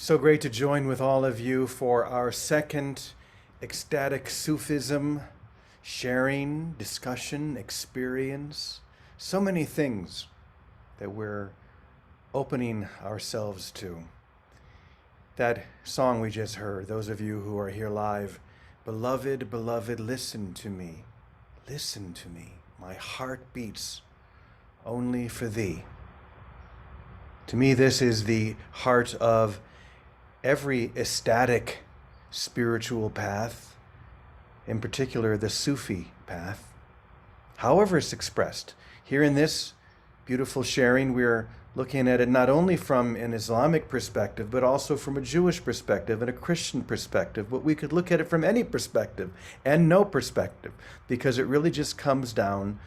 So great to join with all of you for our second Ecstatic Sufism sharing, discussion, experience. So many things that we're opening ourselves to. That song we just heard, those of you who are here live, beloved, beloved, listen to me. Listen to me. My heart beats only for thee. To me, this is the heart of every ecstatic spiritual path, in particular the Sufi path, however it's expressed. Here in this beautiful sharing, we're looking at it not only from an Islamic perspective, but also from a Jewish perspective and a Christian perspective. But we could look at it from any perspective and no perspective, because it really just comes down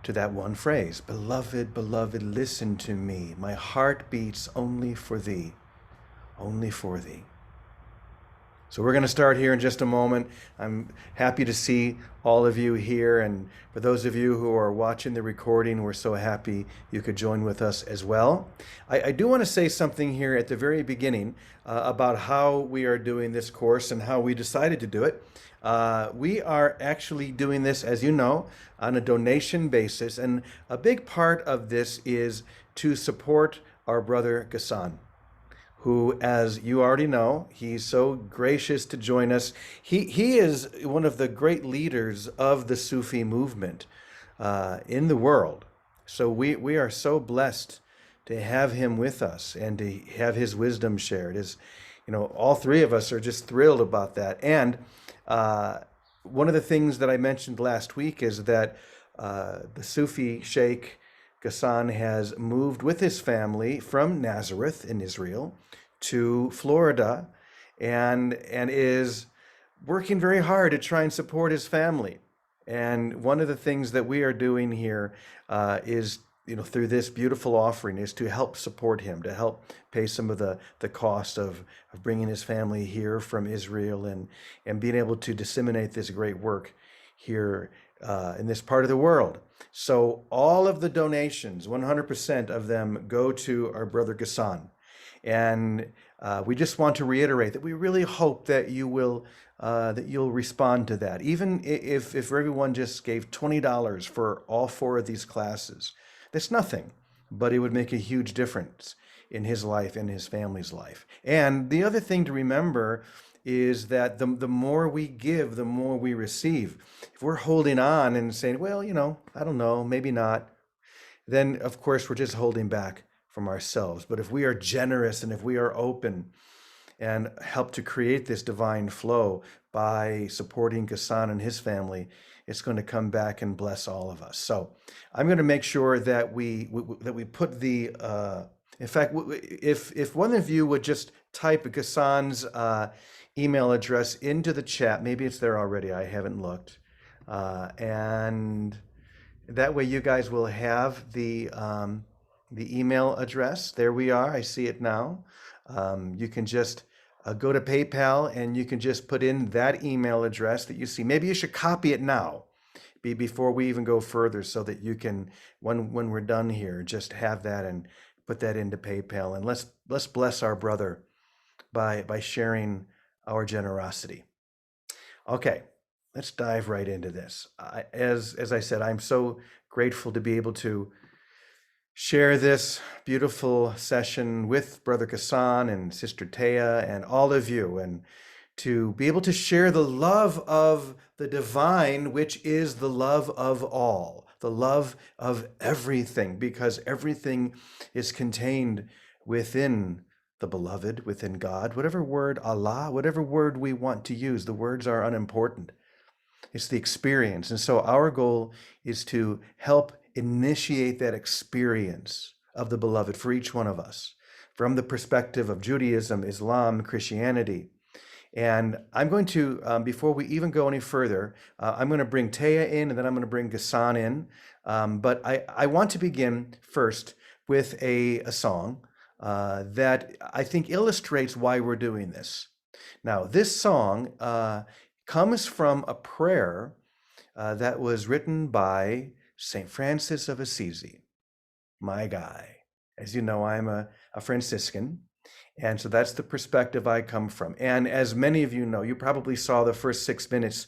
to that one phrase, beloved, beloved, listen to me. My heart beats only for thee, only for thee. So we're going to start here in just a moment. I'm happy to see all of you here. And for those of you who are watching the recording, we're so happy you could join with us as well. I do want to say something here at the very beginning about how we are doing this course and how we decided to do it. We are actually doing this, as you know, on a donation basis. And a big part of this is to support our brother Ghassan, who, as you already know, he's so gracious to join us. He is one of the great leaders of the Sufi movement in the world. So we are so blessed to have him with us and to have his wisdom shared. As you know, all three of us are just thrilled about that. And one of the things that I mentioned last week is that the Sufi Sheikh Ghassan has moved with his family from Nazareth in Israel to Florida and is working very hard to try and support his family. And one of the things that we are doing here is, through this beautiful offering, is to help support him, to help pay some of the cost of bringing his family here from Israel and being able to disseminate this great work here in this part of the world. So all of the donations, 100% of them, go to our brother Ghassan. And we just want to reiterate that we really hope that you'll respond to that. Even if everyone just gave $20 for all four of these classes, that's nothing, but it would make a huge difference in his life and his family's life. And the other thing to remember is that the more we give, the more we receive. If we're holding on and saying, well, I don't know, maybe not, then of course we're just holding back from ourselves. But if we are generous and if we are open and help to create this divine flow by supporting Ghassan and his family, it's going to come back and bless all of us. So I'm going to make sure that we put the, in fact, if one of you would just type Ghassan's email address into the chat, maybe it's there already, I haven't looked, and that way you guys will have the email address. There we are, I see it now. You can just go to PayPal and you can just put in that email address that you see. Maybe you should copy it now before we even go further, so that you can, when we're done here, just have that and put that into PayPal. And let's bless our brother by sharing our generosity. Okay, let's dive right into this. As I said, I'm so grateful to be able to share this beautiful session with Brother Ghassan and Sister Taya and all of you, and to be able to share the love of the divine, which is the love of all, the love of everything, because everything is contained within the beloved, within God. Whatever word, Allah, whatever word we want to use, the words are unimportant. It's the experience. And so our goal is to help initiate that experience of the beloved for each one of us from the perspective of Judaism, Islam, Christianity. And I'm going to, before we even go any further, I'm going to bring Taya in, and then I'm going to bring Ghassan in. But I want to begin first with a song that I think illustrates why we're doing this. Now, this song comes from a prayer that was written by St. Francis of Assisi, my guy. As you know, I'm a Franciscan, And so that's the perspective I come from. And as many of you know, you probably saw the first 6 minutes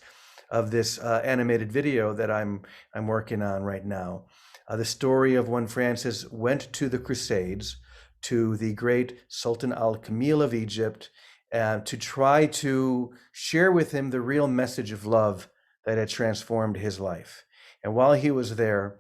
of this animated video that I'm working on right now. The story of when Francis went to the Crusades, to the great Sultan Al-Kamil of Egypt, to try to share with him the real message of love that had transformed his life. And while he was there,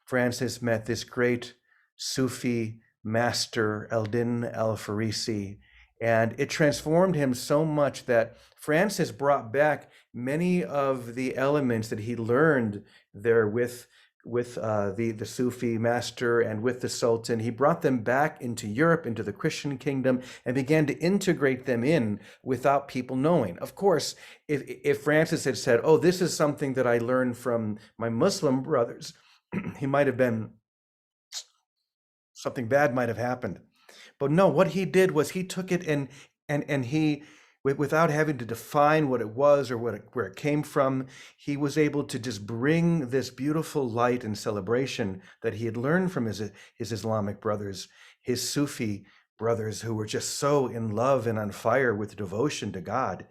Francis met this great Sufi master, Eldin al-Farisi, and it transformed him so much that Francis brought back many of the elements that he learned there with the Sufi master and with the Sultan. He brought them back into Europe, into the Christian kingdom, and began to integrate them in without people knowing. Of course, if Francis had said, oh, this is something that I learned from my Muslim brothers, he might have been, something bad might have happened. But no, what he did was he took it and he, without having to define what it was or where it came from, he was able to just bring this beautiful light and celebration that he had learned from his Islamic brothers, his Sufi brothers, who were just so in love and on fire with devotion to God.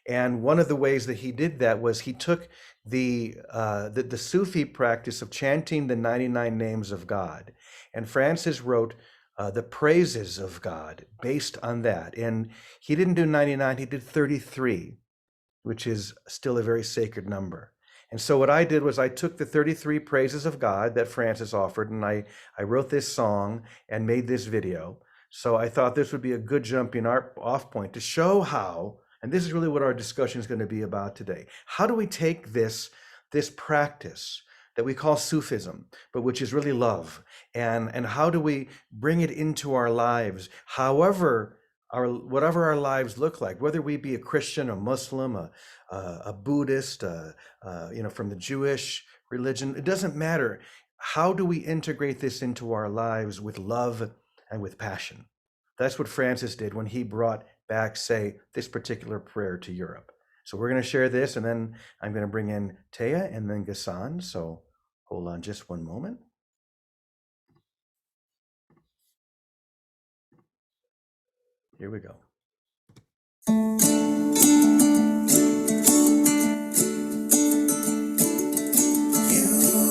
And one of the ways that he did that was he took the Sufi practice of chanting the 99 names of God. And Francis wrote the praises of God based on that. And he didn't do 99, he did 33, which is still a very sacred number. And so what I did was I took the 33 praises of God that Francis offered, and I wrote this song and made this video. So I thought this would be a good jumping off point to show how, and this is really what our discussion is going to be about today. How do we take this practice that we call Sufism, but which is really love, and how do we bring it into our lives, whatever our lives look like, whether we be a Christian, a Muslim, a Buddhist, from the Jewish religion, it doesn't matter. How do we integrate this into our lives with love and with passion? That's what Francis did when he brought back, say, this particular prayer to Europe. So we're going to share this, and then I'm going to bring in Taya and then Gassan. So hold on just one moment. Here we go. You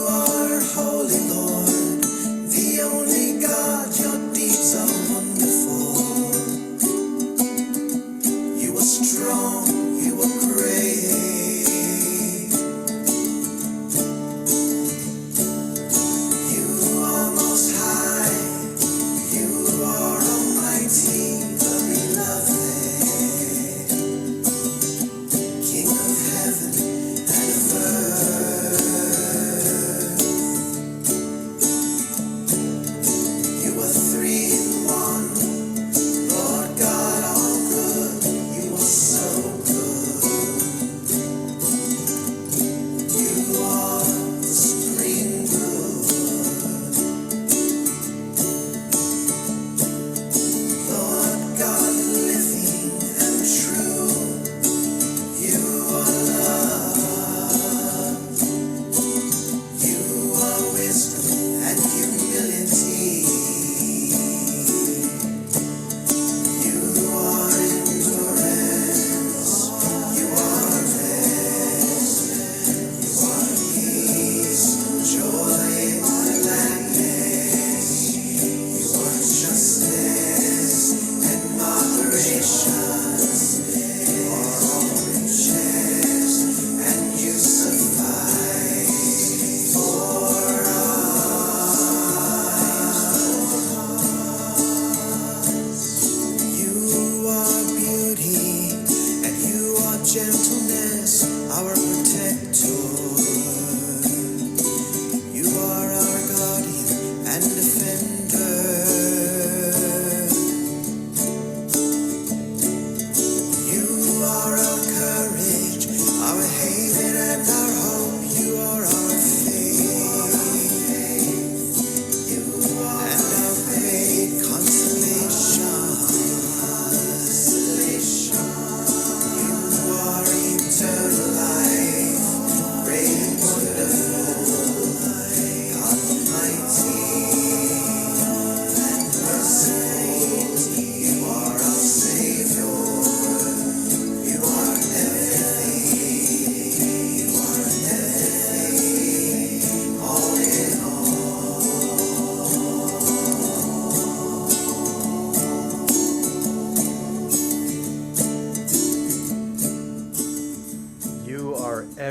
are holy, Lord, the only God. Your deeds are wonderful. You are strong, you are great. You are most high, you are almighty, the beloved.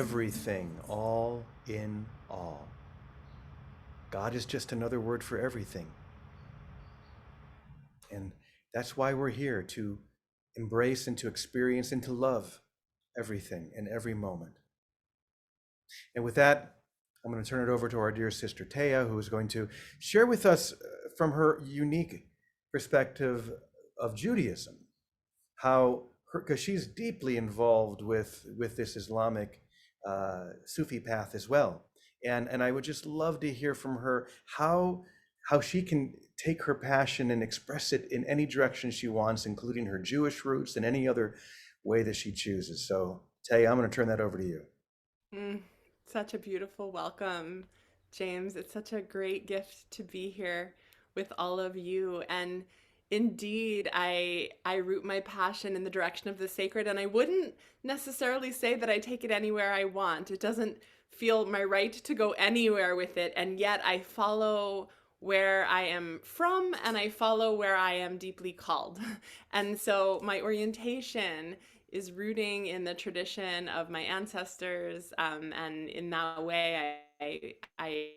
everything, all in all. God is just another word for everything. And that's why we're here, to embrace and to experience and to love everything in every moment. And with that, I'm going to turn it over to our dear sister Taya, who is going to share with us from her unique perspective of Judaism, how because she's deeply involved with this Islamic Sufi path as well, and I would just love to hear from her how she can take her passion and express it in any direction she wants, including her Jewish roots and any other way that she chooses. So, Taya, I'm going to turn that over to you. Mm, Such a beautiful welcome, James. It's such a great gift to be here with all of you. And indeed, I root my passion in the direction of the sacred, and I wouldn't necessarily say that I take it anywhere I want. It doesn't feel my right to go anywhere with it, and yet I follow where I am from and I follow where I am deeply called. And so my orientation is rooting in the tradition of my ancestors, and in that way, I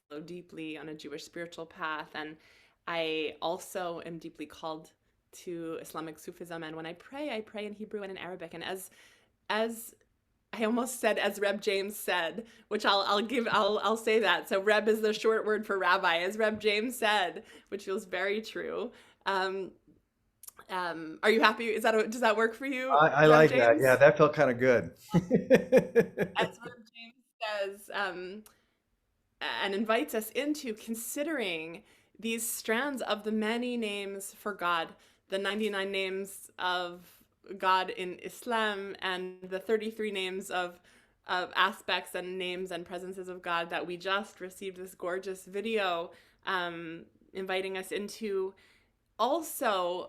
follow deeply on a Jewish spiritual path, and I also am deeply called to Islamic Sufism. And when I pray in Hebrew and in Arabic. And as I almost said, as Reb James said, which I'll say that. So Reb is the short word for rabbi, as Reb James said, which feels very true. Um, are you happy? Does that work for you, I Reb like that. Yeah, James? that felt kind of good. As Reb James says, and invites us into considering these strands of the many names for God, the 99 names of God in Islam, and the 33 names of aspects and names and presences of God that we just received this gorgeous video inviting us into. Also,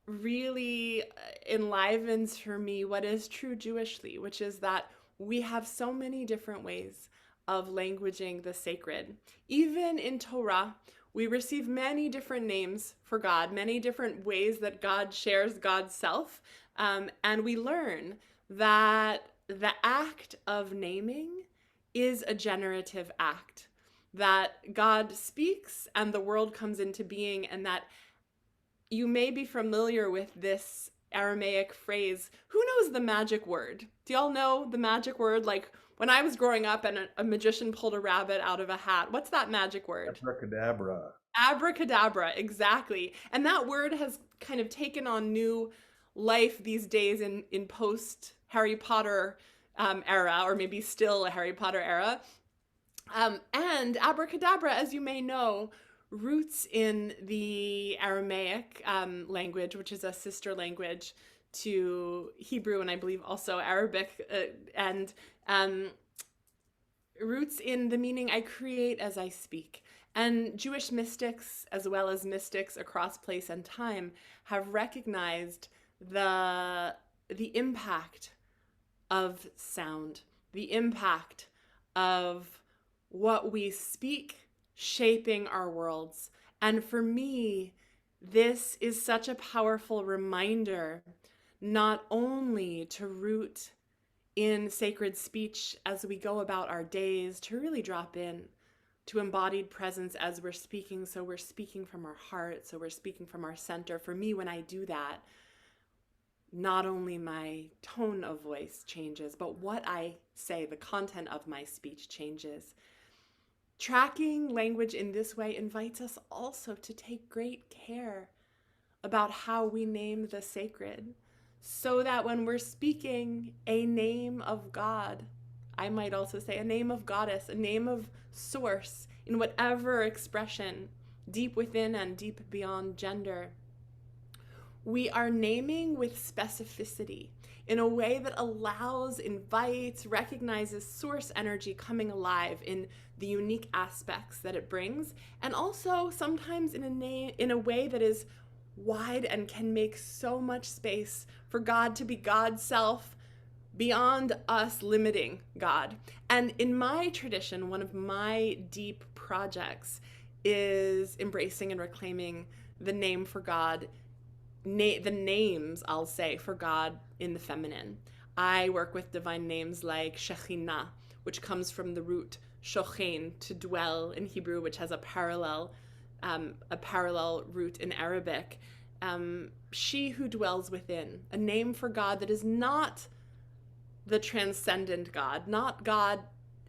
really enlivens for me what is true Jewishly, which is that we have so many different ways of languaging the sacred. Even in Torah, we receive many different names for God, many different ways that God shares God's self. And we learn that the act of naming is a generative act, that God speaks and the world comes into being, and that you may be familiar with this Aramaic phrase, who knows the magic word? Do y'all know the magic word? Like when I was growing up and a magician pulled a rabbit out of a hat, what's that magic word? Abracadabra. Abracadabra, exactly. And that word has kind of taken on new life these days in post Harry Potter era, or maybe still a Harry Potter era. And abracadabra, as you may know, roots in the Aramaic language, which is a sister language to Hebrew and I believe also Arabic, and um, roots in the meaning I create as I speak. And Jewish mystics, as well as mystics across place and time, have recognized the the impact of sound, the impact of what we speak shaping our worlds. And for me, this is such a powerful reminder not only to root in sacred speech as we go about our days, to really drop in to embodied presence as we're speaking. So we're speaking from our heart, so we're speaking from our center. For me, when I do that, not only my tone of voice changes, but what I say, the content of my speech changes. Tracking language in this way invites us also to take great care about how we name the sacred, so that when we're speaking a name of God, I might also say a name of goddess, a name of source, in whatever expression, deep within and deep beyond gender, we are naming with specificity in a way that allows, invites, recognizes source energy coming alive in the unique aspects that it brings, and also sometimes in a way that is wide and can make so much space for God to be God's self beyond us limiting God. And in my tradition, one of my deep projects is embracing and reclaiming the name for God, the names, I'll say, for God in the feminine. I work with divine names like Shekhinah, which comes from the root shochen, to dwell in Hebrew, which has a parallel root in Arabic. She who dwells within, a name for God that is not the transcendent God, not God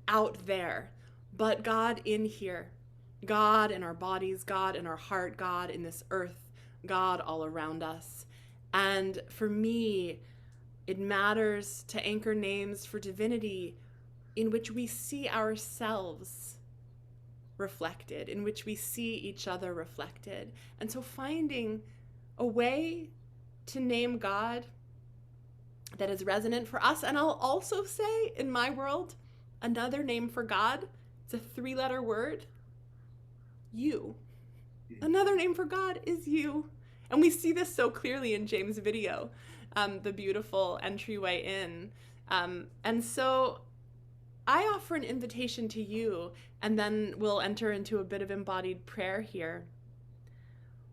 out there, but God in here, God in our bodies, God in our heart, God in this earth, God all around us. And for me, it matters to anchor names for divinity in which we see ourselves reflected, in which we see each other reflected. And so finding a way to name God that is resonant for us. And I'll also say, in my world, another name for God, it's a 3-letter word, you. Another name for God is you. And we see this so clearly in James' video, the beautiful entryway in. And so I offer an invitation to you, and then we'll enter into a bit of embodied prayer here.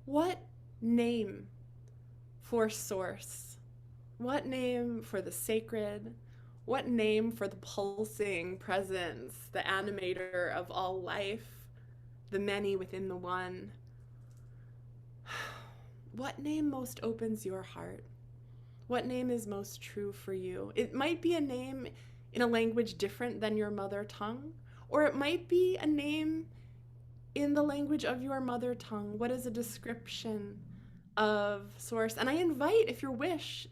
What name for source? What name for the sacred? What name for the pulsing presence, the animator of all life, the many within the one? What name most opens your heart? What name is most true for you? It might be a name in a language different than your mother tongue, or it might be a name in the language of your mother tongue. What is a description of source? And I invite, if you wish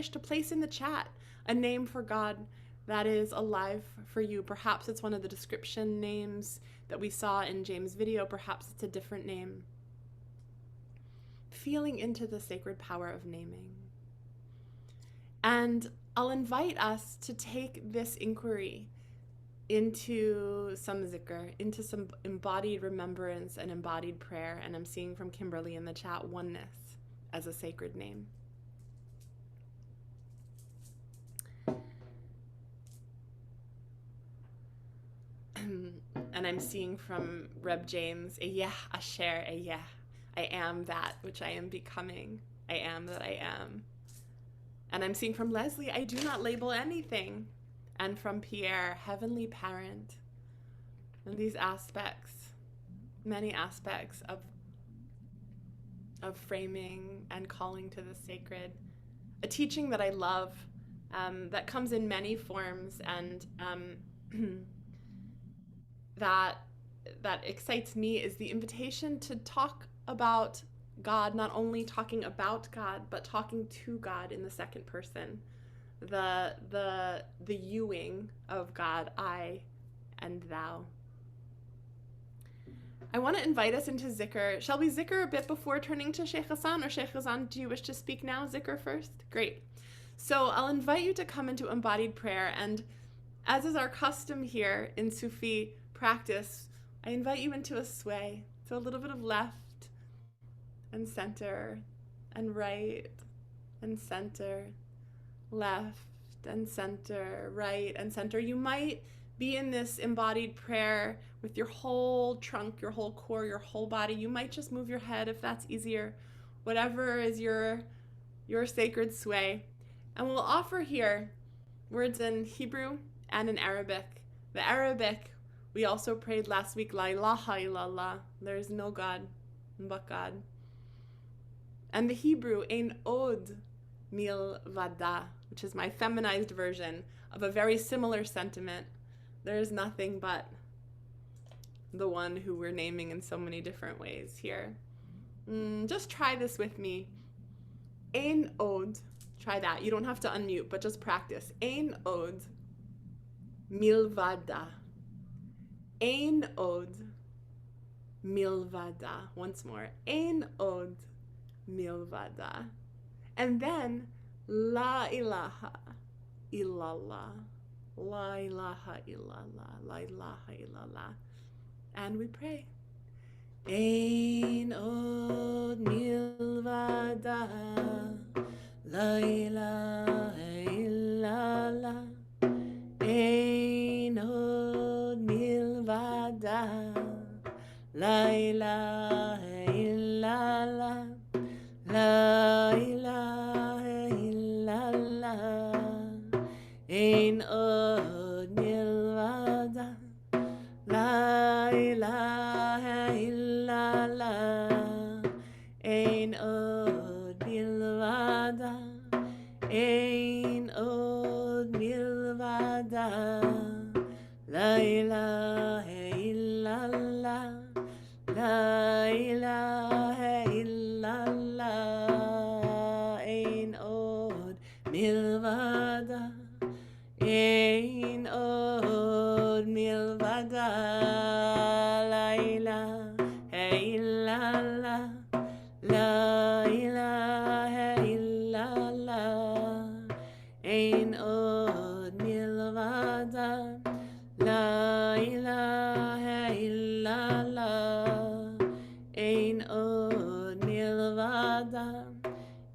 to place in the chat a name for God that is alive for you. Perhaps it's one of the description names that we saw in James' video. Perhaps it's a different name. Feeling into the sacred power of naming. And I'll invite us to take this inquiry into some zikr, into some embodied remembrance and embodied prayer. And I'm seeing from Kimberly in the chat, oneness as a sacred name. And I'm seeing from Reb James, Eyeh Asher Eyeh. I am that which I am becoming. I am that I am. And I'm seeing from Leslie, I do not label anything. And from Pierre, Heavenly Parent. And these aspects, many aspects of framing and calling to the sacred. A teaching that I love, that comes in many forms, and that excites me, is the invitation to talk about God, not only talking about God, but talking to God in the second person. The youing of God, I and thou. I want to invite us into zikr. Shall we zikr a bit before turning to Sheikh Hassan? Or Sheikh Hassan, do you wish to speak now? Zikr first? Great. So I'll invite you to come into embodied prayer. And as is our custom here in Sufi practice, I invite you into a sway. So a little bit of left and center and right and center, left and center, right and center. You might be in this embodied prayer with your whole trunk, your whole core, your whole body. You might just move your head if that's easier. Whatever is your sacred sway. And we'll offer here words in Hebrew and in Arabic. The Arabic, we also prayed last week, La ilaha illallah, there is no God but God. And the Hebrew, Ein od milvada, which is my feminized version of a very similar sentiment. There is nothing but the one who we're naming in so many different ways here. Just try this with me. Ein od, try that. You don't have to unmute, but just practice. Ein od milvada. Ein od milvada. Once more. Ein od milvada. And then La ilaha illallah. La ilaha illallah. La ilaha illallah. And we pray. Ein od milvada. La ilaha illallah. Ein od milvada. La ilaha illallah. La ilaha illallah. Ein od milvada, ein od milvada, la ilaha illallah, la ilaha illallah, ein od milvada, ein od milvada, la ilaha illallah, la ilaha illallah, ein od milvada, la ilaha illallah, ein od milvada,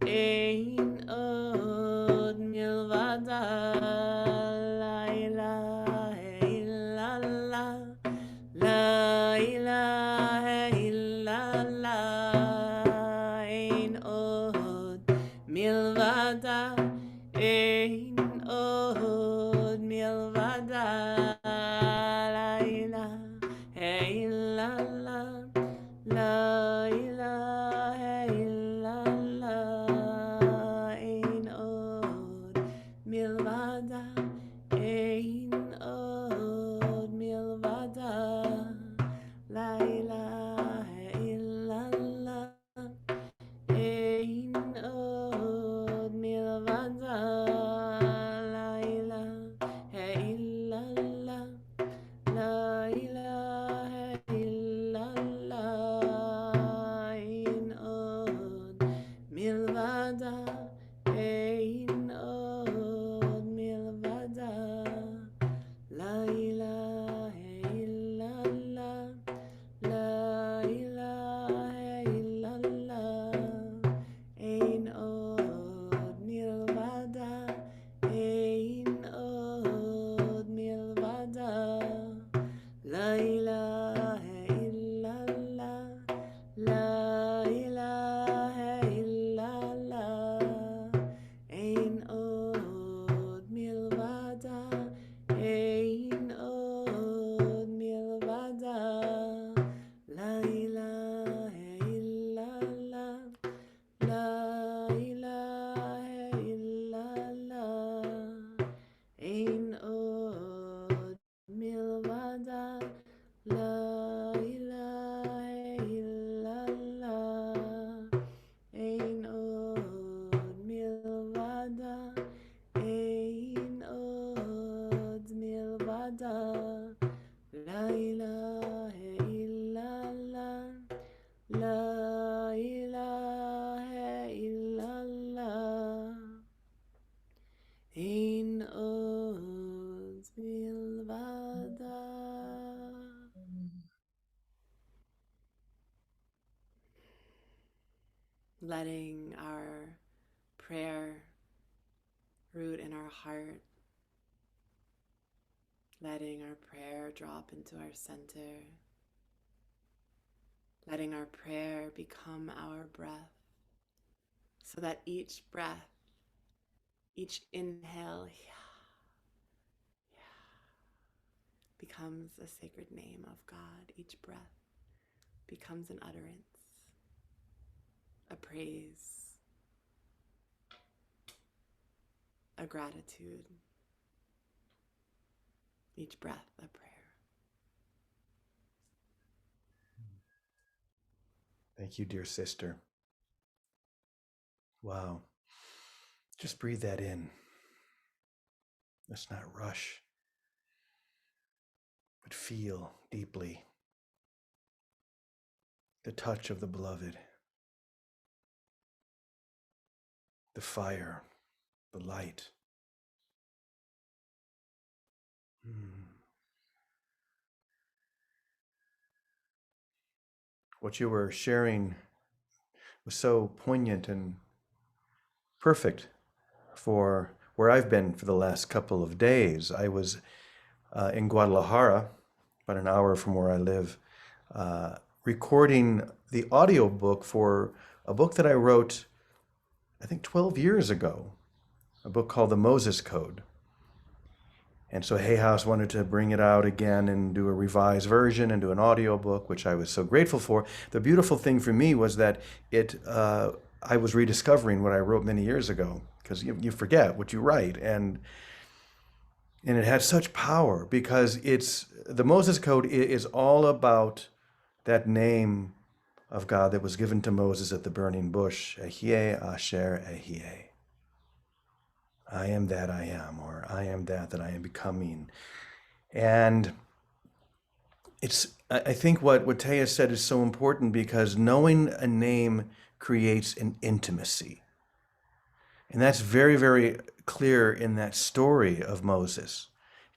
ein od milvada, la ilaha illallah, la ilaha illallah, ein od milvada, ein od milvada, la ilaha illallah, la ilaha illallah, ein od milvada, ein od milvada, la ilaha illallah, ein od milvada, la ilaha illallah, la ilaha illallah, ein od milvada, ein od milvada, la ilaha illallah, la ilaha illallah, ein od milvada, ein od milvada, la ilaha illallah, la ilaha illallah, ein od milvada, ein od milvada, la ilaha illallah, la ilaha illallah, ein od milvada, la ilaha illallah, ein od milvada, ein od milvada, la ilaha illallah, la ilaha illallah, ein od milvada. Letting our prayer root in our heart, letting our prayer drop into our center, letting our prayer become our breath, so that each breath, each inhale becomes a sacred name of God. Each breath becomes an utterance, a praise, a gratitude. Each breath a prayer. Thank you, dear sister. Wow. Just breathe that in. Let's not rush, but feel deeply the touch of the beloved, the fire, the light. What you were sharing was so poignant and perfect for where I've been for the last couple of days. I was in Guadalajara, about an hour from where I live, recording the audiobook for a book that I wrote, I think 12 years ago, a book called The Moses Code. And so Hay House wanted to bring it out again and do a revised version and do an audio book, which I was so grateful for. The beautiful thing for me was that I was rediscovering what I wrote many years ago, because you forget what you write, and it had such power because the Moses Code is all about that name of God that was given to Moses at the burning bush, Ehyeh Asher Ehyeh. I am that I am, or I am that I am becoming. And I think what Taya said is so important, because knowing a name creates an intimacy. And that's very, very clear in that story of Moses.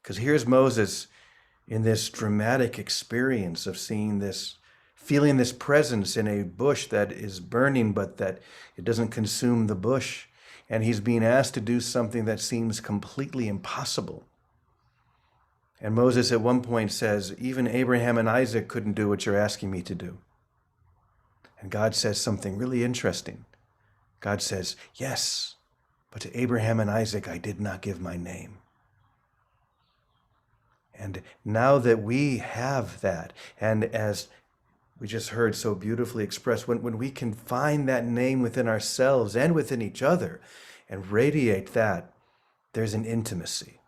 Because here's Moses in this dramatic experience of seeing this, feeling this presence in a bush that is burning, but that it doesn't consume the bush. And he's being asked to do something that seems completely impossible. And Moses at one point says, even Abraham and Isaac couldn't do what you're asking me to do. And God says something really interesting. God says, yes, but to Abraham and Isaac I did not give my name. And now that we have that, and as we just heard so beautifully expressed, when we can find that name within ourselves and within each other and radiate that, there's an intimacy.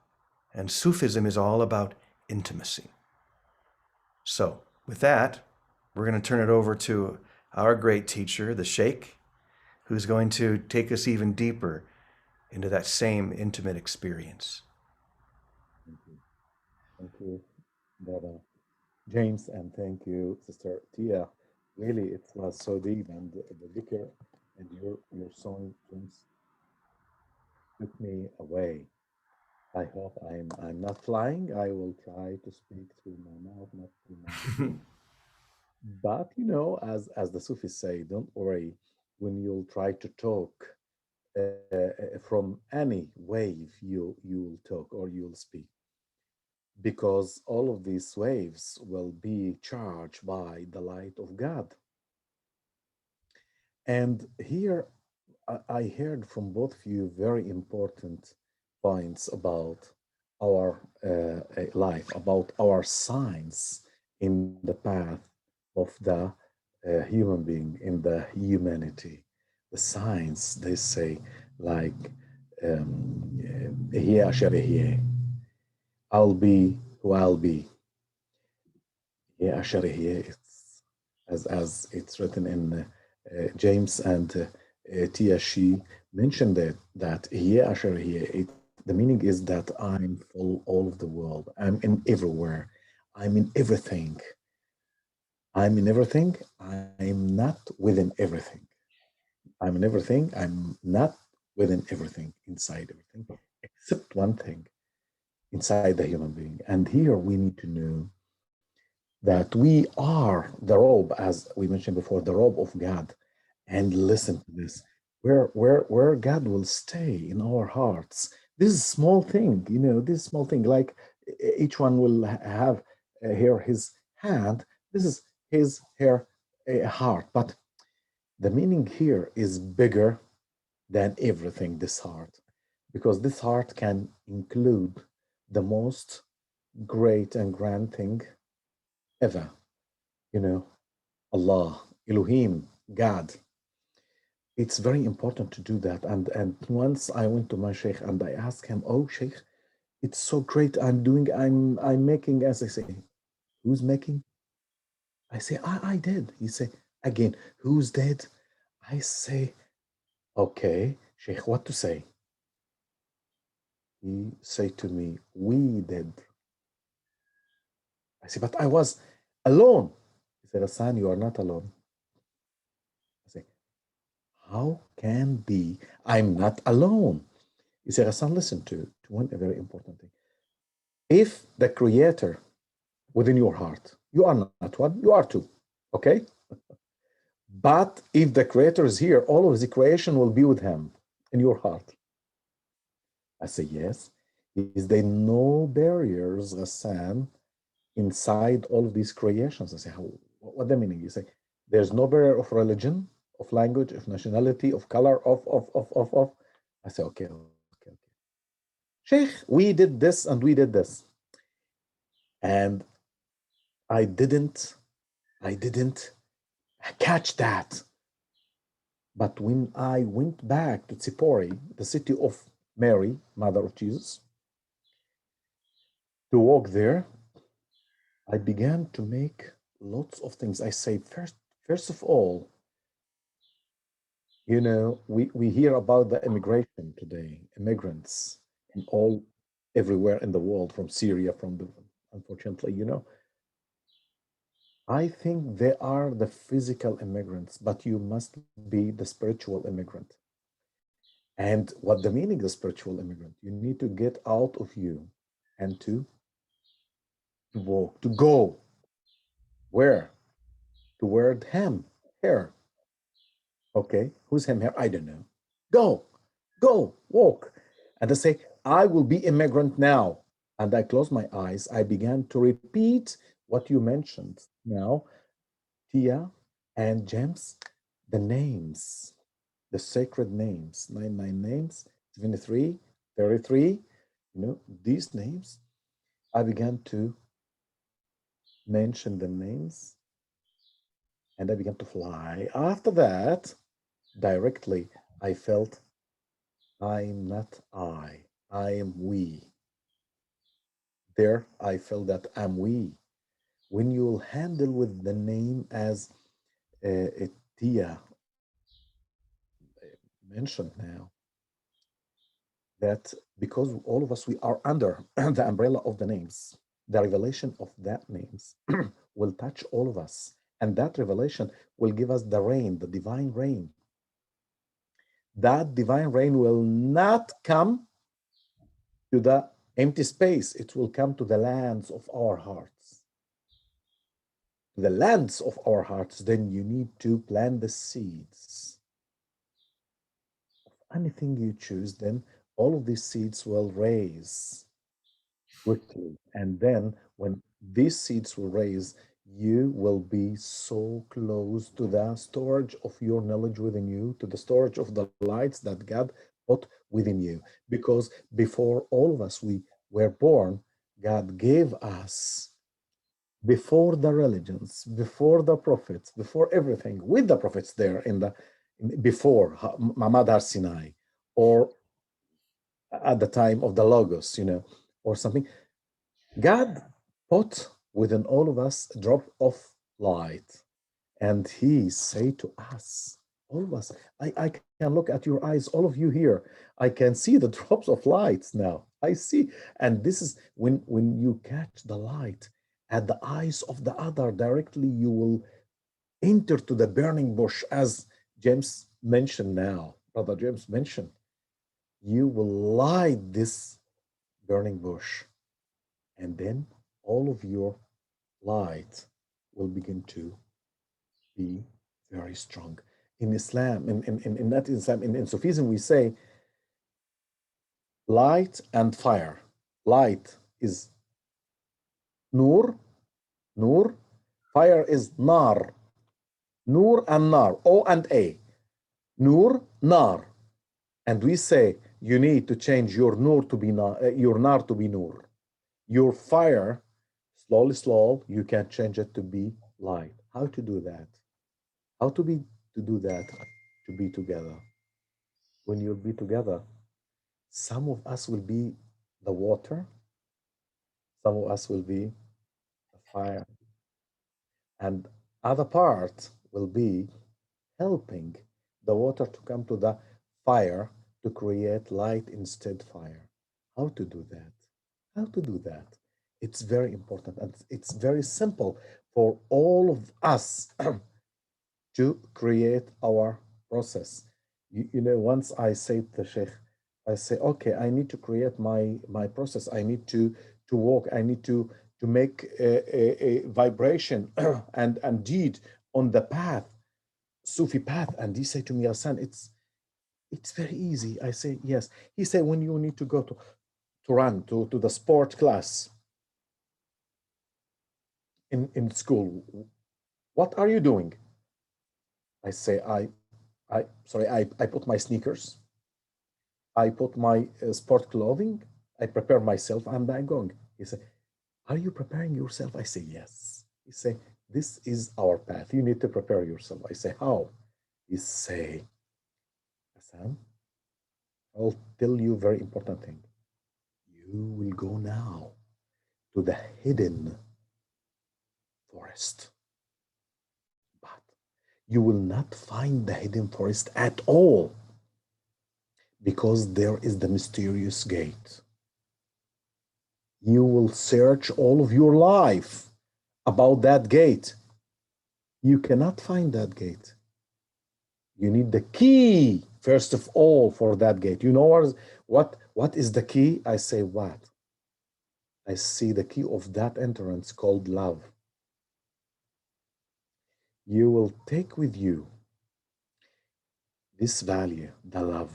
And Sufism is all about intimacy. So with that, we're going to turn it over to our great teacher, the Sheikh, who's going to take us even deeper into that same intimate experience. Thank you, Brother James, and thank you, Sister Tia. Really, it was so deep, and the dhikr and your song, James, took me away. I hope I'm not flying. I will try to speak through my mouth, not through my. But as the Sufis say, don't worry when you'll try to talk from any wave. You'll talk or you'll speak, because all of these waves will be charged by the light of God. And here I heard from both of you very important points about our life, about our signs in the path of the human being, in the humanity. The signs, they say, like, "Hiya asher hiya," I'll be who I'll be. Yeah, asher hiya, it's as it's written in James, and Tia, she mentioned that hiya asher hiya, the meaning is that I'm full all of the world. I'm in everywhere. I'm in everything. I'm in everything. I'm not within everything. I'm in everything. I'm not within everything, inside everything, except one thing, inside the human being. And here we need to know that we are the robe, as we mentioned before, the robe of God. And listen to this, where God will stay in our hearts. This is small thing, this small thing, like each one will have here his hand. This is his here heart. But the meaning here is bigger than everything, this heart, because this heart can include the most great and grand thing ever, Allah, Elohim, God. It's very important to do that. And once I went to my sheikh and I asked him, "Oh, sheikh, it's so great. I'm making," as I say, "Who's making?" I say, I did." He say, "Again, who's dead?" I say, "Okay, sheikh, what to say?" He say to me, "We did." I say, "But I was alone." He said, "Hassan, you are not alone." I say, "How can be? I'm not alone." He said, "Hassan, listen to one very important thing. If the creator within your heart, you are not one, you are two, okay? But if the creator is here, all of the creation will be with him in your heart." I say, "Yes." Is there no barriers, Hassan, inside all of these creations? I say, what the meaning? You say, there's no barrier of religion, of language, of nationality, of color, of. I say, okay. Sheikh, we did this and we did this. And I didn't catch that. But when I went back to Tzipori, the city of Mary, mother of Jesus, to walk there, I began to make lots of things. I say, first of all, you know, we hear about the immigration today, immigrants in all everywhere in the world, from Syria, from the unfortunately, you know. I think they are the physical immigrants, but you must be the spiritual immigrant. And what the meaning of spiritual immigrant? You need to get out of you and to walk, to go. Where? Toward him, here. Okay, who's him here? I don't know. Go, walk. And I say, I will be immigrant now. And I close my eyes. I began to repeat what you mentioned now, Tia and James, the names, the sacred names, 99 names, 73, 33, you know, these names. I began to mention the names and I began to fly. After that, directly, I felt I'm not I am we. There, I felt that I'm we. When you'll handle with the name as Tia mentioned now, that because all of us, we are under the umbrella of the names, the revelation of that names will touch all of us. And that revelation will give us the rain, the divine rain. That divine rain will not come to the empty space, it will come to the lands of our hearts. The lands of our hearts, then you need to plant the seeds. Anything you choose, then all of these seeds will raise quickly. And then when these seeds will raise, you will be so close to the storage of your knowledge within you, to the storage of the lights that God put within you. Because before all of us we were born, God gave us, before the religions, before the prophets, before everything, with the prophets there before Mamad Har Sinai, or at the time of the Logos, you know, or something. God put within all of us a drop of light, and He say to us, all of us, I can look at your eyes, all of you here. I can see the drops of lights now. I see, and this is when you catch the light at the eyes of the other directly, you will enter to the burning bush, as James mentioned now. Brother James mentioned, you will light this burning bush, and then all of your light will begin to be very strong. In Islam, in not Islam, in Sufism, we say light and fire. Light is nur, nur. Fire is nar, nur and nar, O and A. Nur, nar. And we say you need to change your nur to be your nar to be nur. Your fire, slowly, you can change it to be light. How to do that? How to do that? To be together. When you'll be together, some of us will be the water, some of us will be the fire, and other part will be helping the water to come to the fire to create light instead fire. How to do that? How to do that? It's very important and it's very simple for all of us to create our process. You know, once I say to the Sheikh, I say, okay, I need to create my process. I need to walk. I need to make a vibration and deed on the path, Sufi path. And he said to me, Hassan, it's very easy. I say, yes. He said, when you need to go to run to the sport class in school, what are you doing? I say, I put my sneakers, I put my sport clothing, I prepare myself and I'm going. He said, are you preparing yourself? I say, yes. He say, this is our path. You need to prepare yourself. I say, how? He say, Hassan, I'll tell you a very important thing. You will go now to the hidden forest. But you will not find the hidden forest at all because there is the mysterious gate. You will search all of your life about that gate. You cannot find that gate. You need the key, first of all, for that gate. You know what is the key? I say, what? I see the key of that entrance called love. You will take with you this value, the love.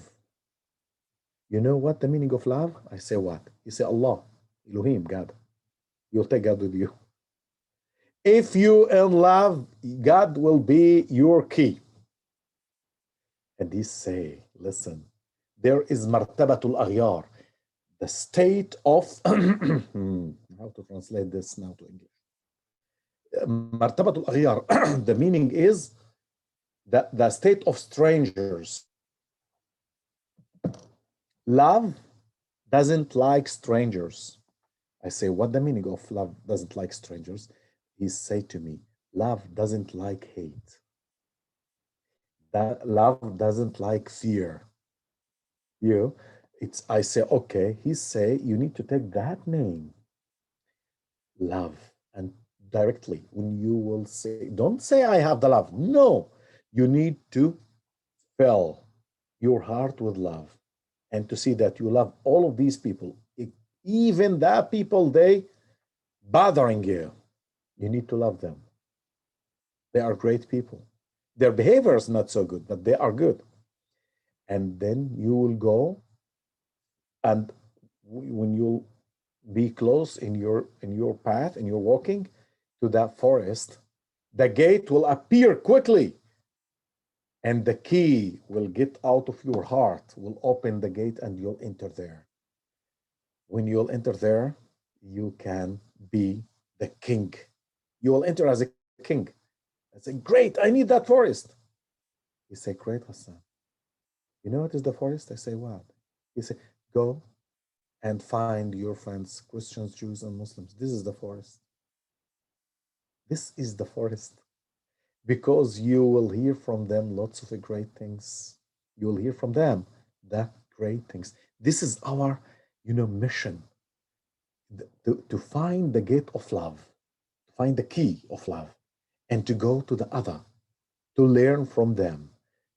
You know what the meaning of love? I say, what? You say, Allah, Elohim, God. You'll take God with you. If you in love, God will be your key. And he say, listen, there is martabatul aghyar, the state of, how to translate this now to English? Martabatul aghyar, the meaning is the state of strangers. Love doesn't like strangers. I say, what the meaning of love doesn't like strangers? He say to me, love doesn't like hate. That love doesn't like fear. I say, okay. He say, you need to take that name, love, and directly when you will say, don't say I have the love. No, you need to fill your heart with love and to see that you love all of these people, even the people they bothering you. You need to love them. They are great people. Their behavior is not so good, but they are good. And then you will go, and when you be close in your path and you're walking to that forest, the gate will appear quickly, and the key will get out of your heart, will open the gate, and you'll enter there. When you'll enter there, you can be the king. You will enter as a king. I say, great, I need that forest. He say, great, Hassan. You know what is the forest? I say, what? He say, go and find your friends, Christians, Jews, and Muslims. This is the forest. This is the forest. Because you will hear from them lots of great things. You will hear from them the great things. This is our, mission, to find the gate of love, to find the key of love, and to go to the other, to learn from them.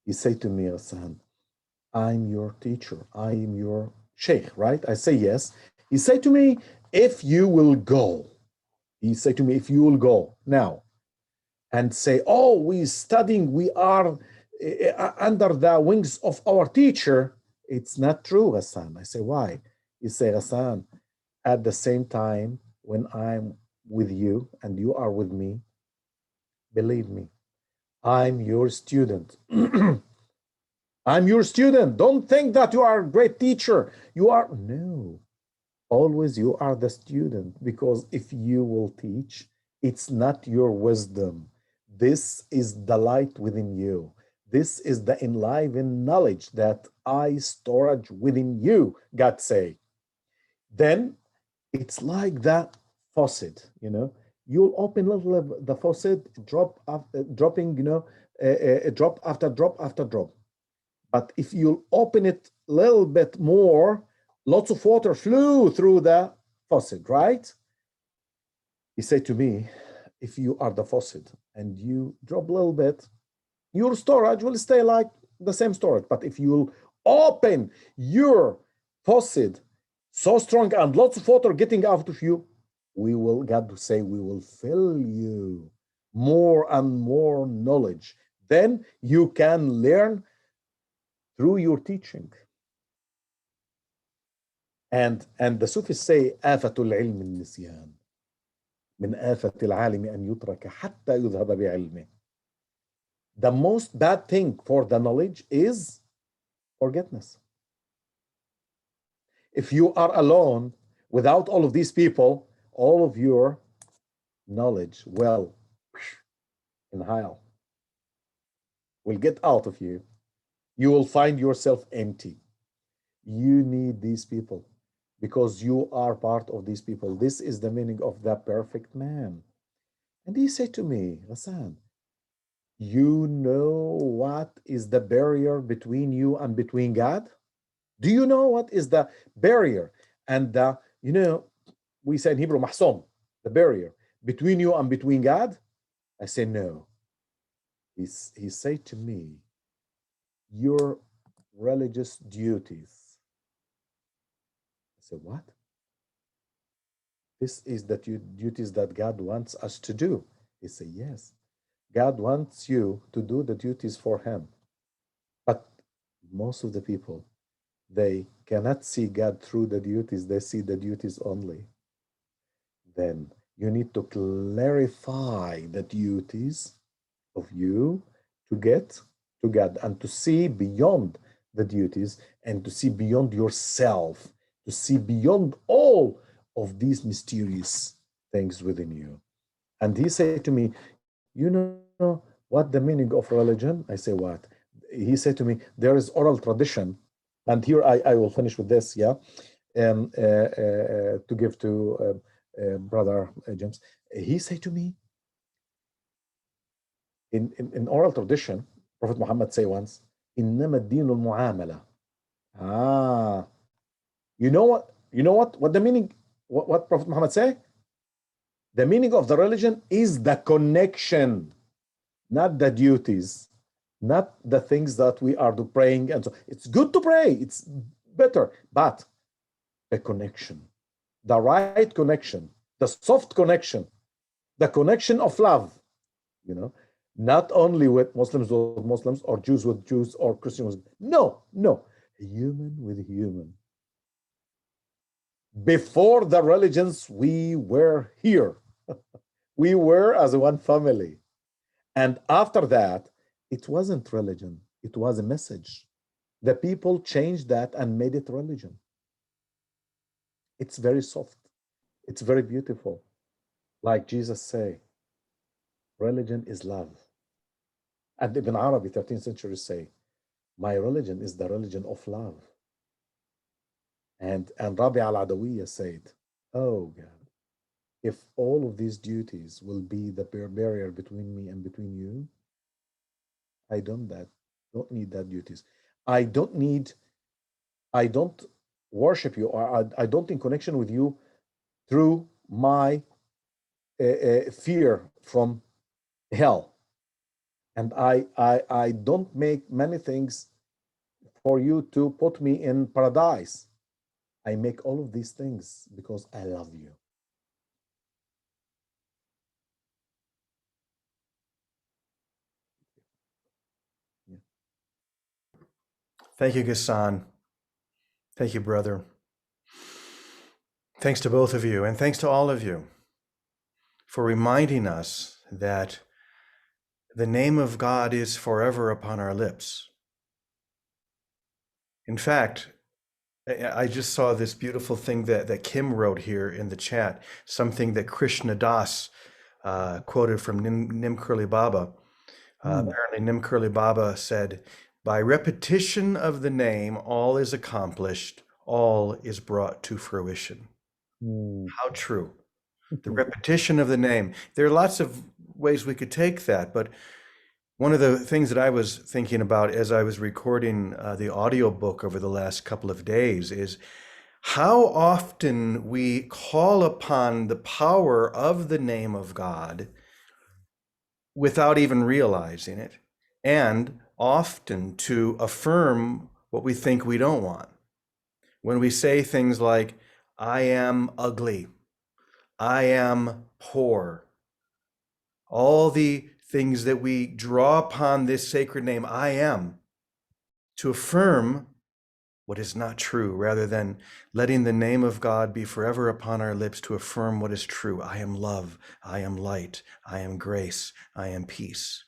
You say to me, Hassan, I'm your teacher. I am your sheikh, right? I say yes. He say to me, if you will go, now and say, oh, we studying, we are under the wings of our teacher. It's not true, Hassan. I say, why? You say, Hassan, at the same time, when I'm with you and you are with me, believe me, I'm your student. I'm your student. Don't think that you are a great teacher. No. Always you are the student, because if you will teach, it's not your wisdom. This is the light within you. This is the enlivened knowledge that I storage within you, God say. Then it's like that faucet, You'll open the faucet, dropping, drop after drop after drop. But if you open it a little bit more, lots of water flew through the faucet, right? He said to me, if you are the faucet and you drop a little bit, your storage will stay like the same storage. But if you open your faucet so strong and lots of water getting out of you, God will say, we will fill you more and more knowledge. Then you can learn through your teaching. And the Sufis say, آفة العلم النسيان من آفة العالم أن يترك حتى يذهب بعلمه. The most bad thing for the knowledge is forgetfulness. If you are alone, without all of these people, all of your knowledge will inhale, will get out of you. You will find yourself empty. You need these people because you are part of these people. This is the meaning of the perfect man. And he said to me, Hassan, you know what is the barrier between you and between God? Do you know what is the barrier? And we say in Hebrew, mahsom, the barrier between you and between God? I say, no. He said to me, your religious duties. I said, what? This is the duties that God wants us to do. He said, yes. God wants you to do the duties for him. But most of the people, they cannot see God through the duties. They see the duties only. Then you need to clarify the duties of you to get to God and to see beyond the duties and to see beyond yourself, to see beyond all of these mysterious things within you. And he said to me, you know what the meaning of religion? I say, what? He said to me, there is oral tradition. And here I will finish with this, yeah, to give to Brother James. He said to me, in oral tradition, Prophet Muhammad say once, إنما الدين المعاملة. Ah, you know what? You know what the meaning? What Prophet Muhammad say? The meaning of the religion is the connection, not the duties, not the things that we are praying. And so it's good to pray, it's better, but the connection, the right connection, the soft connection, the connection of love, not only with Muslims or Jews with Jews or Christians. No, human with human. Before the religions, we were here. We were as one family. And after that, it wasn't religion, it was a message. The people changed that and made it religion. It's very soft. It's very beautiful. Like Jesus say, religion is love. And Ibn Arabi, 13th century, say, my religion is the religion of love. And Rabi al-Adawiyya said, oh God, if all of these duties will be the barrier between me and between you, I don't need that duties. I don't worship you, or I don't in connection with you through my fear from hell. And I don't make many things for you to put me in paradise. I make all of these things because I love you. Yeah. Thank you, Ghassan. Thank you, brother. Thanks to both of you, and thanks to all of you for reminding us that the name of God is forever upon our lips. In fact, I just saw this beautiful thing that Kim wrote here in the chat, something that Krishna Das quoted from Nim Curly Baba. Apparently, Nim Curly Baba said, by repetition of the name, all is accomplished, all is brought to fruition. How true. The repetition of the name. There are lots of ways we could take that, but one of the things that I was thinking about as I was recording the audiobook over the last couple of days is how often we call upon the power of the name of God without even realizing it, and often to affirm what we think we don't want. When we say things like, I am ugly, I am poor, all the things that we draw upon this sacred name, I am, to affirm what is not true, rather than letting the name of God be forever upon our lips to affirm what is true. I am love, I am light, I am grace, I am peace.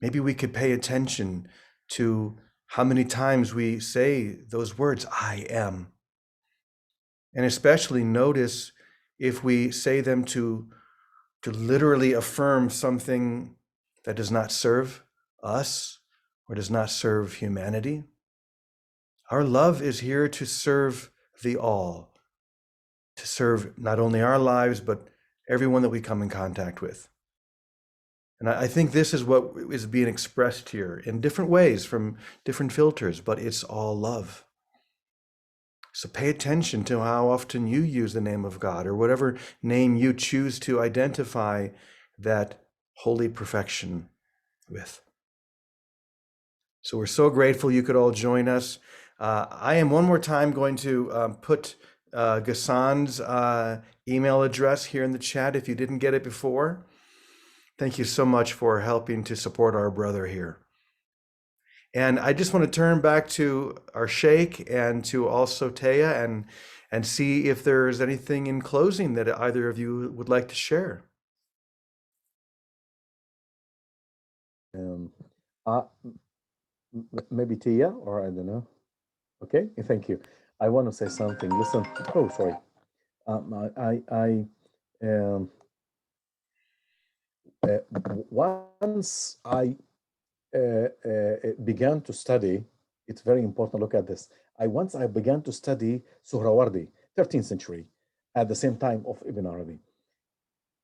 Maybe we could pay attention to how many times we say those words, I am. And especially notice if we say them to literally affirm something that does not serve us or does not serve humanity. Our love is here to serve the all, to serve not only our lives, but everyone that we come in contact with. And I think this is what is being expressed here in different ways from different filters, but it's all love. So pay attention to how often you use the name of God or whatever name you choose to identify that holy perfection with. So we're so grateful you could all join us. I am one more time going to put Ghassan's email address here in the chat if you didn't get it before. Thank you so much for helping to support our brother here. And I just want to turn back to our Sheikh and to also Taya and see if there's anything in closing that either of you would like to share. Maybe Tia, or I don't know. Okay, thank you. I want to say something. Listen. Oh, sorry. Once I began to study, it's very important. Look at this. Once I began to study Suhrawardi, 13th century, at the same time of Ibn Arabi.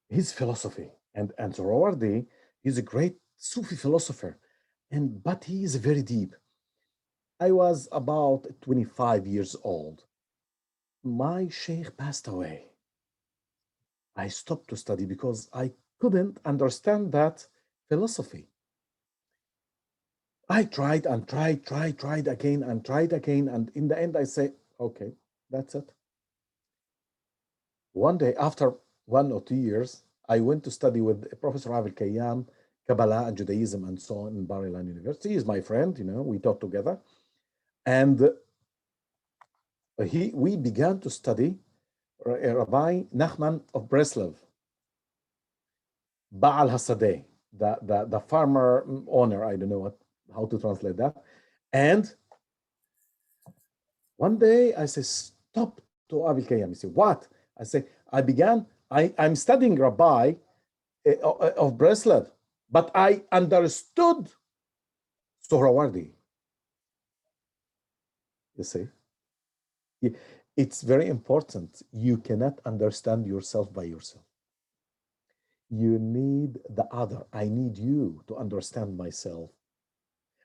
His philosophy, and Suhrawardi, he's a great Sufi philosopher, but he is very deep. I was about 25 years old. My sheikh passed away. I stopped to study because I couldn't understand that philosophy. I tried and tried again and tried again. And in the end, I say, okay, that's it. One day, after 1 or 2 years, I went to study with Professor Rav Al-Kayyam, Kabbalah and Judaism and so on in Bar-Ilan University. He's my friend, we taught together. And we began to study Rabbi Nachman of Breslov, Baal Hasadeh, the farmer owner, I don't know how to translate that. And one day I say, stop to Abil Kayam. He said, what? I say, I'm studying Rabbi of Breslov, but I understood Sohrawardi. You see? It's very important. You cannot understand yourself by yourself. You need the other. I need you to understand myself.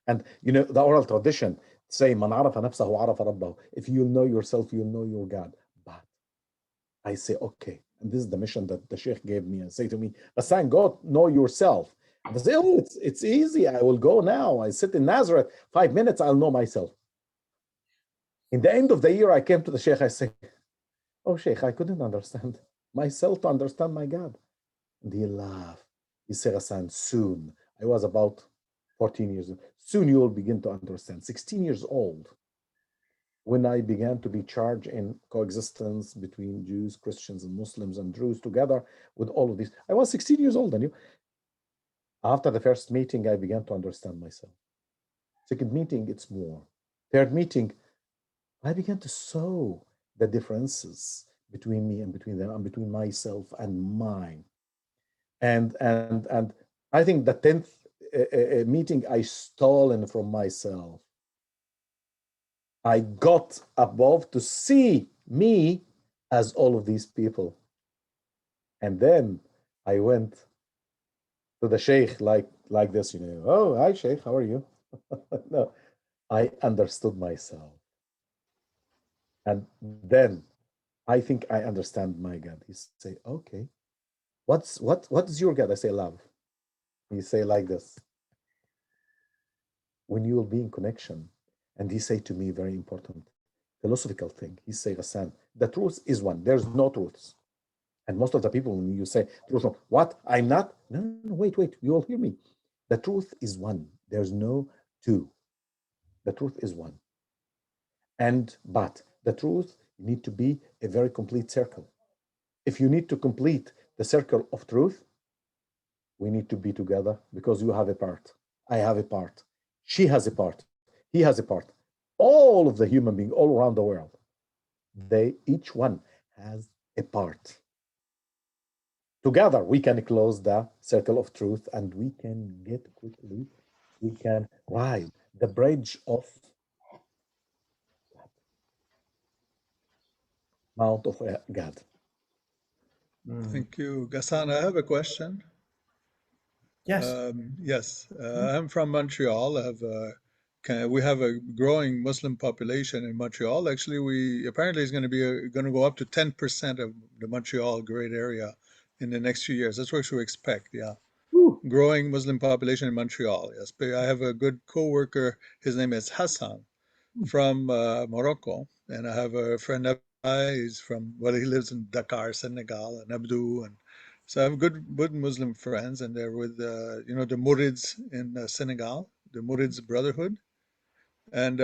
And the oral tradition say, Man arafa nafsahu arafa rabbahu. If you know yourself, you know your God. But I say, okay, and this is the mission that the Sheikh gave me and say to me, Hassan, go know yourself. And I say, oh, it's easy. I will go now. I sit in Nazareth, 5 minutes, I'll know myself. In the end of the year, I came to the Sheikh, I say, oh, Sheikh, I couldn't understand myself to understand my God. And he laughed. He said, Hassan, soon, I was about 14 years old, soon you will begin to understand. 16 years old, when I began to be charged in coexistence between Jews, Christians, and Muslims and Druze together with all of these. I was 16 years old, and after the first meeting, I began to understand myself. Second meeting, it's more. Third meeting, I began to sow the differences between me and between them, and between myself and mine. And I think the 10th meeting, I stolen from myself. I got above to see me as all of these people. And then I went to the Sheikh like this, oh, hi, Sheikh, how are you? No, I understood myself. And then I think I understand my God. He say, okay, what is your God? I say, love. He say like this. When you will be in connection, and he say to me, very important philosophical thing. He say, Hassan, the truth is one. There's no truths. And most of the people, when you say truth, what? I'm not? No, wait. You will hear me. The truth is one. There's no two. The truth is one. But the truth need to be a very complete circle. If you need to complete the circle of truth, we need to be together because you have a part. I have a part. She has a part. he has a part. All of the human beings all around the world, each one has a part. Together, we can close the circle of truth and we can we can ride the bridge of Mount of God. Thank you, Gassan. I have a question. Yes. Yes, I'm from Montreal. We have a growing Muslim population in Montreal. Actually, we apparently is going to be going to go up to 10% of the Montreal great area in the next few years. That's what we expect. Yeah, Woo. growing Muslim population in Montreal. Yes, but I have a good coworker. His name is Hassan from Morocco, and I have a friend of mine. He's from he lives in Dakar, Senegal, and Abdou, and so I have good Muslim friends, and they're with the Murids in Senegal, the Murids Brotherhood. And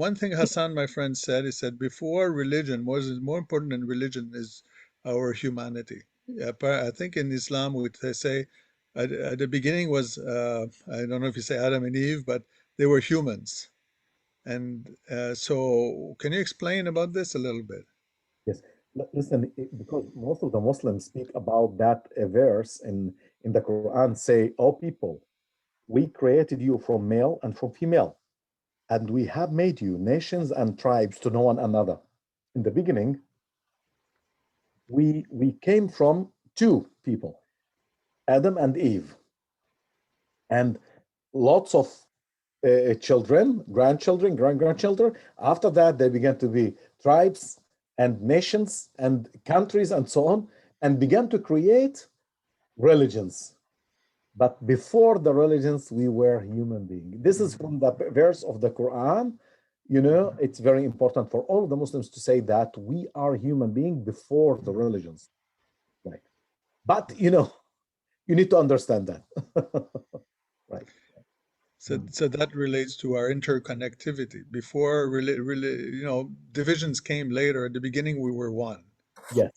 one thing Hassan, my friend, said, he said, before religion, what is more important than religion is our humanity. Yeah, I think in Islam we say at the beginning was, I don't know if you say Adam and Eve, but they were humans. And so can you explain about this a little bit? Yes. Listen, because most of the Muslims speak about that verse in the Quran, say, "O people, we created you from male and from female, and we have made you nations and tribes to know one another." In the beginning, we came from two people, Adam and Eve, and lots of children, grandchildren, grandchildren. After that, they began to be tribes and nations and countries and so on, and began to create religions. But before the religions, we were human beings. This is from the verse of the Quran. It's very important for all the Muslims to say that we are human beings before the religions. Right. But, you need to understand that. Right. So that relates to our interconnectivity. Before, divisions came later. At the beginning, we were one. Yes,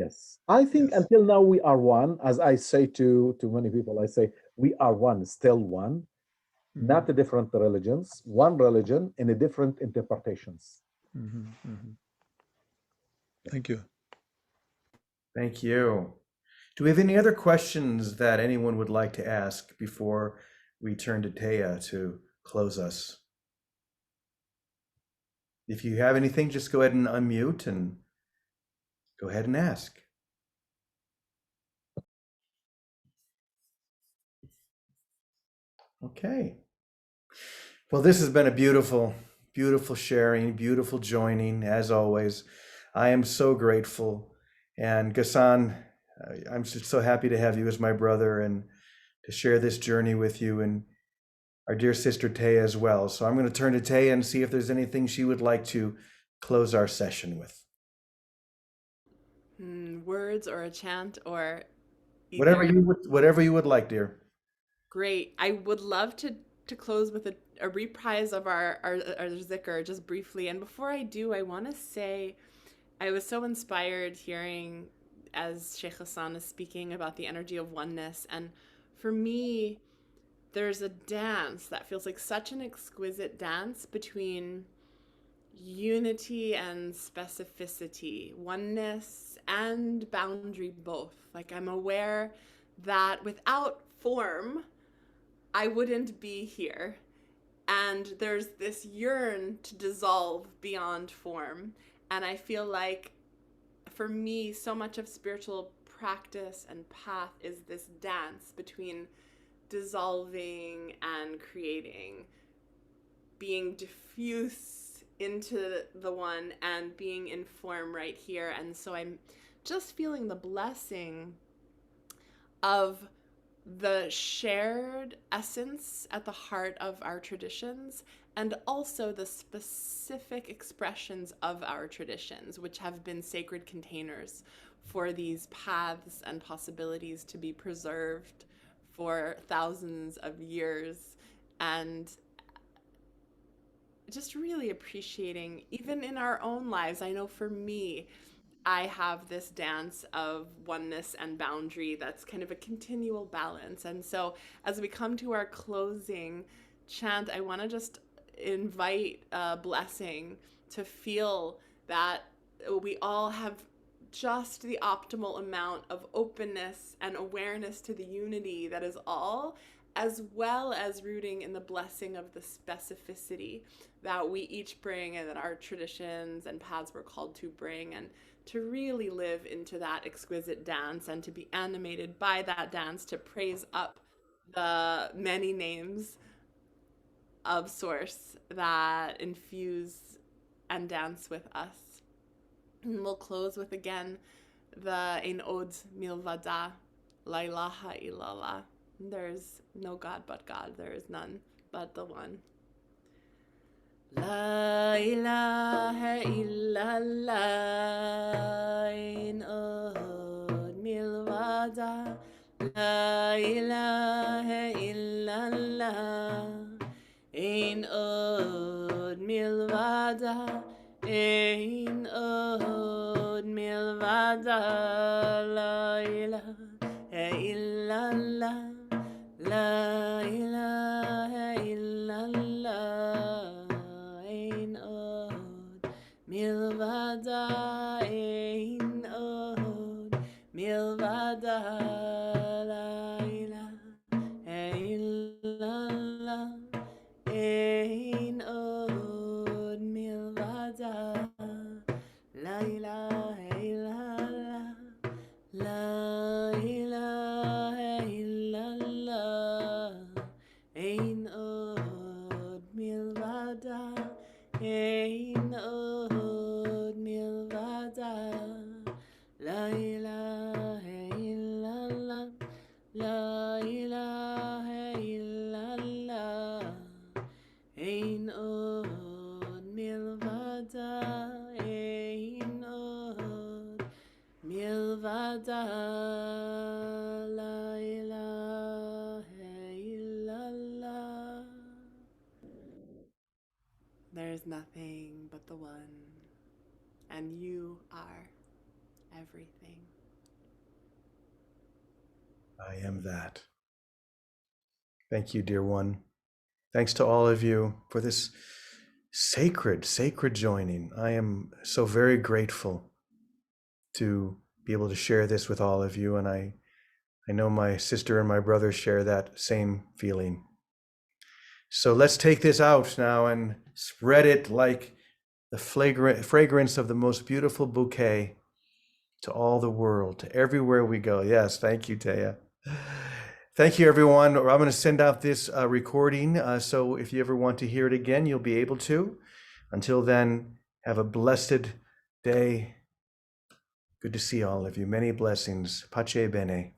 yes. I think Yes. until now we are one. As I say to many people, I say we are one, still one, not Mhm, the different religions, one religion in a different interpretations. mhm, mhm. Thank you. Thank you. Do we have any other questions that anyone would like to ask before we turn to Taya to close us? If you have anything, just go ahead and unmute and go ahead and ask. Okay. Well, this has been a beautiful, beautiful sharing, beautiful joining, as always. I am so grateful. And Gassan, I'm just so happy to have you as my brother and to share this journey with you, and our dear sister Taya as well. So I'm going to turn to Taya and see if there's anything she would like to close our session with. Words or a chant or Whatever either. whatever you would like, dear. Great. I would love to close with a reprise of our zikr just briefly. And before I do, I want to say I was so inspired hearing as Sheikh Hassan is speaking about the energy of oneness. And for me, there's a dance that feels like such an exquisite dance between unity and specificity, oneness and boundary both. Like I'm aware that without form, I wouldn't be here. And there's this yearn to dissolve beyond form. And I feel like for me, so much of spiritual practice and path is this dance between dissolving and creating, being diffuse into the one and being in form right here. And so I'm just feeling the blessing of the shared essence at the heart of our traditions and also the specific expressions of our traditions, which have been sacred containers for these paths and possibilities to be preserved for thousands of years. And just really appreciating, even in our own lives, I know for me, I have this dance of oneness and boundary that's kind of a continual balance. And so, as we come to our closing chant, I want to just invite a blessing to feel that we all have just the optimal amount of openness and awareness to the unity that is all, as well as rooting in the blessing of the specificity that we each bring and that our traditions and paths were called to bring, and to really live into that exquisite dance and to be animated by that dance, to praise up the many names of Source that infuse and dance with us. And we'll close with again the Ein Od Milvada, La ilaha illallah. There's no God but God. There is none but the one. La ilaha illallah, Ein Od Milvada. La ilaha illallah, Ein Od Milvada. Ein Od Milvada. La ilaha illallah. La ilaha illallah, Ein Od Milvada, Ein Od Milvada. La ilaha illallah, Ein Od Milvada. La ilaha illallah, La ilaha illallah, Ein Od Milvada, Ein Od Milvada. La ilaha illallah, La ilaha illallah, Ein Od Milvada, Ein Od Milvada. La ilaha illallah. There is nothing but the one, and you are everything. I am that. Thank you, dear one. Thanks to all of you for this sacred joining. I am so very grateful to be able to share this with all of you, and I know my sister and my brother share that same feeling. So let's take this out now and spread it like the fragrance of the most beautiful bouquet to all the world, to everywhere we go. Yes, thank you, Taya. Thank you, everyone. I'm going to send out this recording, so if you ever want to hear it again, you'll be able to. Until then, have a blessed day. Good to see all of you. Many blessings. Pace bene.